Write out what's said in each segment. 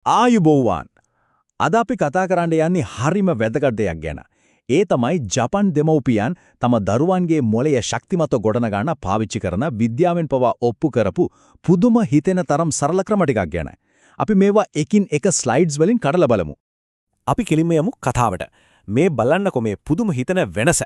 ආයුබෝවන්. අද අපි කතා කරන්න යන්නේ හරිම වැදගත් දෙයක් ගැන. ඒ තමයි ජපන් දෙමව්පියන් තම දරුවන්ගේ මොළය ශක්තිමත්ව ගොඩනගන්න පාවිච්චි කරන විද්‍යාවෙන් පවා ඔප්පු කරපු පුදුම හිතෙන තරම් සරල ක්‍රම ටිකක් ගැන. අපි මේවා එකින් එක ස්ලයිඩ්ස් වලින් කඩලා බලමු. අපි කෙලින්ම යමු කතාවට. මේ බලන්නකො මේ පුදුම හිතන වෙනස.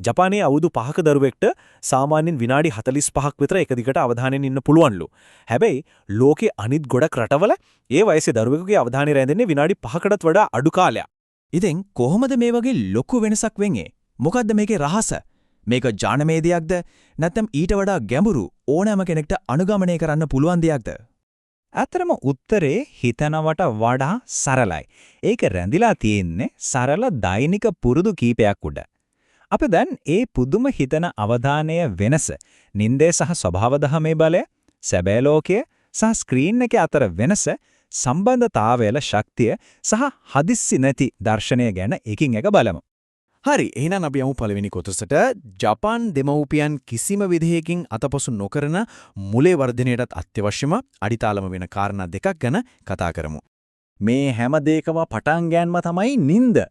ජපානයේ අවුරුදු 5ක දරුවෙක්ට සාමාන්‍යයෙන් විනාඩි 45ක් විතර එක දිගට අවධානයෙන් ඉන්න පුළුවන්ලු. හැබැයි ලෝකේ අනිත් ගොඩක් රටවල ඒ වයසේ දරුවෙකුගේ අවධානය රැඳෙන්නේ විනාඩි 5කටත් වඩා අඩු කාලයක්. ඉතින් කොහොමද මේ වගේ ලොකු වෙනසක් වෙන්නේ? මොකද්ද මේකේ රහස? මේක ඥානමේදයක්ද නැත්නම් ඊට වඩා ගැඹුරු ඕනෑම කෙනෙක්ට අනුගමනය කරන්න පුළුවන් දෙයක්ද? ඇත්තටම උත්තරේ හිතනවට වඩා සරලයි. ඒක රැඳිලා තියෙන්නේ සරල දෛනික පුරුදු කීපයක් උඩ. අපි දැන් ඒ පුදුම හිතන අවධානය වෙනස, නින්දේ සහ ස්වභාව දහමේ බලය, සැබෑ ලෝකය සහ ස්ක්‍රීන් එකේ අතර වෙනස, සම්බන්ධතාවයල ශක්තිය සහ හදිස්සි නැති දර්ශනය ගැන එකින් එක බලමු. හරි, එහෙනම් අපි යමු පළවෙනි කොටසට. ජපාන් දෙමව්පියන් කිසිම විදිහකින් අතපසු නොකරන මුලේ වර්ධනයටත් අත්‍යවශ්‍යම අඩිතාලම වෙන කාරණා දෙකක් ගැන කතා කරමු. මේ හැම දෙයකම පටන් ගන්නම තමයි නිින්ද.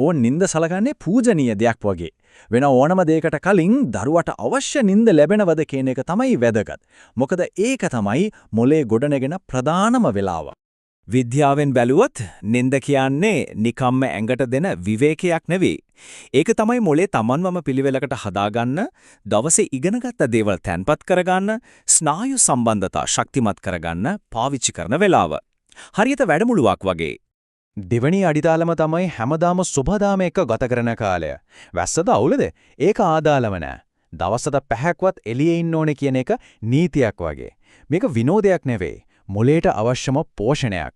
ඕන් නිින්ද සලකන්නේ පූජනීය දෙයක් වගේ. වෙන ඕනම දෙයකට කලින් දරුවට අවශ්‍ය නිින්ද ලැබෙනවද කියන එක තමයි වැදගත්. මොකද ඒක තමයි මොලේ ගොඩනගෙන ප්‍රධානම වෙලාව. විද්‍යාවෙන් බැලුවොත් නින්ද කියන්නේ නිකම්ම ඇඟට දෙන විවේකයක් නෙවෙයි. ඒක තමයි මොලේ තමන්වම පිළිවෙලකට හදාගන්න, දවසේ ඉගෙනගත්ත දේවල් තැන්පත් කරගන්න, ස්නායු සම්බන්ධතා ශක්තිමත් කරගන්න පාවිච්චි කරන වෙලාව. හරියට වැඩමුළුවක් වගේ. දෙවැනි අඩිතාලම තමයි හැමදාම සුබදාම එක ගත කරන කාලය. වැස්සද අවුලද? ඒක ආදාළම නෑ. දවසට පැහැක්වත් එළියේ ඉන්න ඕනේ කියන එක නීතියක් වගේ. මේක විනෝදයක් නෙවෙයි. මොලේට අවශ්‍යම පෝෂණයක්.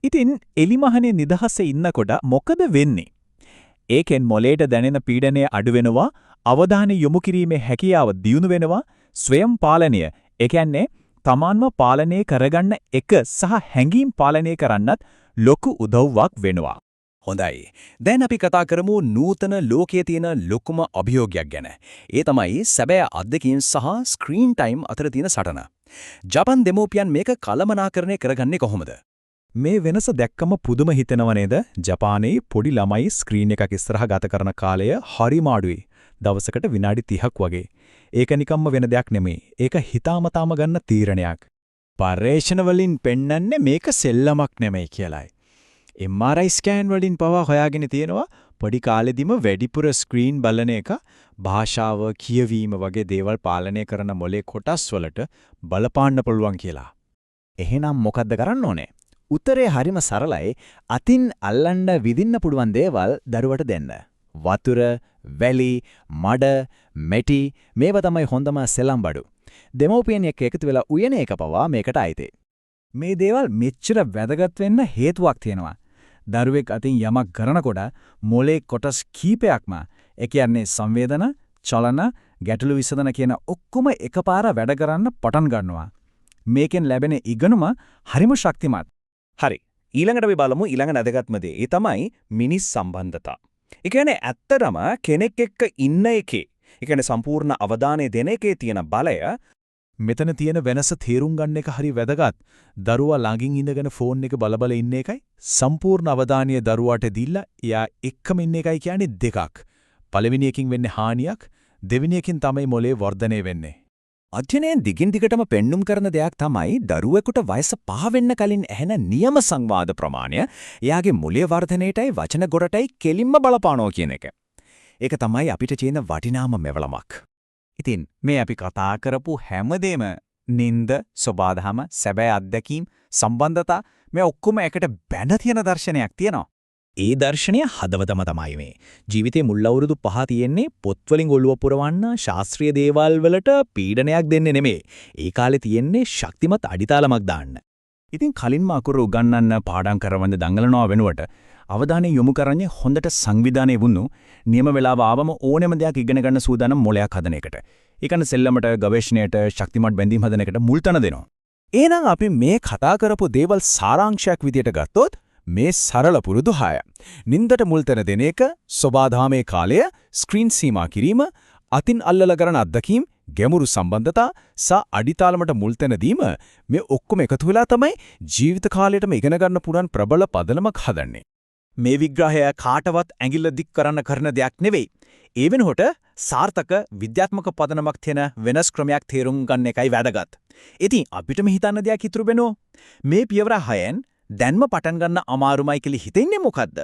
ඉතින් එලිමහනේ නිදහසේ ඉන්නකොට මොකද වෙන්නේ? ඒකෙන් මොලේට දැනෙන පීඩනය අඩු වෙනවා, අවධානය යොමු කිරීමේ හැකියාව දියුණු වෙනවා, ස්වයං පාලනය, ඒ කියන්නේ තමන්ව පාලනය කරගන්න එක සහ හැඟීම් පාලනය කරන්නත් ලොකු උදව්වක් වෙනවා. හොඳයි. දැන් අපි කතා කරමු නූතන ලෝකයේ තියෙන ලොකුම අභියෝගයක් ගැන. ඒ තමයි සැබෑ අත්දැකීම් සහ ස්ක්‍රීන් ටයිම් අතර තියෙන සටන. ජපාන් දෙමෝපියන් මේක කළමනාකරණය කරගන්නේ කොහොමද? මේ වෙනස දැක්කම පුදුම හිතෙනව නේද? ජපානයේ පොඩි ළමයි ස්ක්‍රීන් එකක් ඉස්සරහ ගත කරන කාලය හරිම අඩුයි. දවසකට විනාඩි 30ක් වගේ. ඒක නිකම්ම වෙන දෙයක් නෙමෙයි. ඒක හිතාමතාම ගන්න තීරණයක්. පර්යේෂණ වලින් පෙන්වන්නේ මේක සෙල්ලමක් නෙමෙයි කියලායි. MRI ස්කෑන් වලින් පවා හොයාගෙන තියෙනවා පොඩි කාලෙදිම වැඩිපුර ස්ක්‍රීන් බලන එක භාෂාව, කියවීම වගේ දේවල් පාලනය කරන මොලේ කොටස් වලට බලපාන්න පුළුවන් කියලා. එහෙනම් මොකද්ද කරන්න ඕනේ? උත්තරේ හරිම සරලයි. අතින් අල්ලන්න විදින්න පුළුවන් දේවල් දරුවට දෙන්න. වතුර, වැලි, මඩ, මැටි මේවා තමයි හොඳම සෙලම් බඩු. දෙමෝපියන් එක්ක එකතු වෙලා උයන එක පවා මේකට අයිති. මේ දේවල් මෙච්චර වැදගත් වෙන්න හේතුවක් තියෙනවා. දරුවෙක් අතින් යමක් කරනකොට මොලේ කොටස් කීපයක්ම, ඒ කියන්නේ සංවේදන, චලන, ගැටලු විසඳන කියන ඔක්කොම එකපාර වැඩ කරන්න පටන් ගන්නවා. මේකෙන් ලැබෙන ඉගෙනුම හරිම ශක්තිමත්. හරි. ඊළඟට අපි බලමු ඊළඟ වැදගත්ම දේ. ඒ තමයි මිනිස් සම්බන්ධතා. ඒ කියන්නේ ඇත්තටම කෙනෙක් එක්ක ඉන්න එකේ, ඒ කියන්නේ සම්පූර්ණ අවධානය දෙන එකේ තියෙන බලය. මෙතන තියෙන වෙනස තේරුම් ගන්න එක හරි වැදගත්. දරුවා ළඟින් ඉඳගෙන ෆෝන් එක බල ඉන්න එකයි සම්පූර්ණ අවධානය දරුවාට දීලා එයා එක්කම ඉන්න එකයි කියන්නේ දෙකක්. පළවෙනි එකකින් වෙන්නේ හානියක්, දෙවෙනි එකකින් තමයි මොලේ වර්ධනය වෙන්නේ. අධ්‍යයනයෙන් දිගින් දිගටම පෙන්눔 කරන දෙයක් තමයි දරුවෙකුට වයස 5 වෙන්න කලින් ඇහෙන නියම සංවාද ප්‍රමාණය එයාගේ මොලේ වර්ධනයටයි වචන ගොඩටයි කෙලින්ම බලපානවා කියන එක. ඒක තමයි අපිට තියෙන වටිනාම මෙවලමක්. ඉතින් මේ අපි කතා කරපු හැමදේම නින්ද, සබාධම, සැබෑ අත්දැකීම්, සම්බන්ධතා මේ ඔක්කොම එකට බැඳ තියෙන දර්ශනයක් තියෙනවා. ඒ දර්ශනය හදවතම තමයි මේ. ජීවිතේ මුල් අවුරුදු 5 තියෙන්නේ පොත්වලින් ඔළුව පුරවන්න, ශාස්ත්‍රීය දේවල් වලට පීඩනයක් දෙන්නේ නෙමෙයි. ඒ කාලේ තියෙන්නේ ශක්තිමත් අඩිතාලමක් දාන්න. ඉතින් කලින්ම අකුරු උගන්වන්න පාඩම් කරවන්න දඟලනවා වෙනුවට අවධානය යොමු කරන්නේ හොඳට සංවිධානය වුණු නියම වෙලාව ආවම ඕනෙම දෙයක් ඉගෙන ගන්න සූදානම් මොලයක් හදන එකට. ඒකන සෙල්ලමට, ගවේෂණයට, ශක්තිමත් බැඳීම් හදන එකට මුල් තැන දෙනවා. එහෙනම් අපි මේ කතා කරපු දේවල් සාරාංශයක් විදියට ගත්තොත් මේ සරල පුරුදු 6. නින්දට මුල් තැන දෙන එක, සබාධාමේ කාලය, ස්ක්‍රීන් සීමා කිරීම, අතින් අල්ලලා කරන අත්දැකීම්, ගැඹුරු සම්බන්ධතා සහ අඩිතාලමට මුල් තැන දීම මේ ඔක්කොම එකතු වෙලා තමයි ජීවිත කාලයටම ඉගෙන ගන්න පුළුවන් ප්‍රබල පදනමක් හදන්නේ. මේ විග්‍රහය කාටවත් ඇඟිල්ල දික් කරන්න කරන දෙයක් නෙවෙයි. ඒ වෙනකොට සාර්ථක විද්‍යාත්මක පදනමක් තියෙන වෙනස් ක්‍රමයක් තේරුම් ගන්න එකයි වැදගත්. ඉතින් අපිටම හිතන්න දෙයක් ඉතුරු වෙනෝ. මේ පියවර 6න් දැන්ම පටන් ගන්න අමාරුමයි කියලා හිතෙන්නේ මොකද්ද?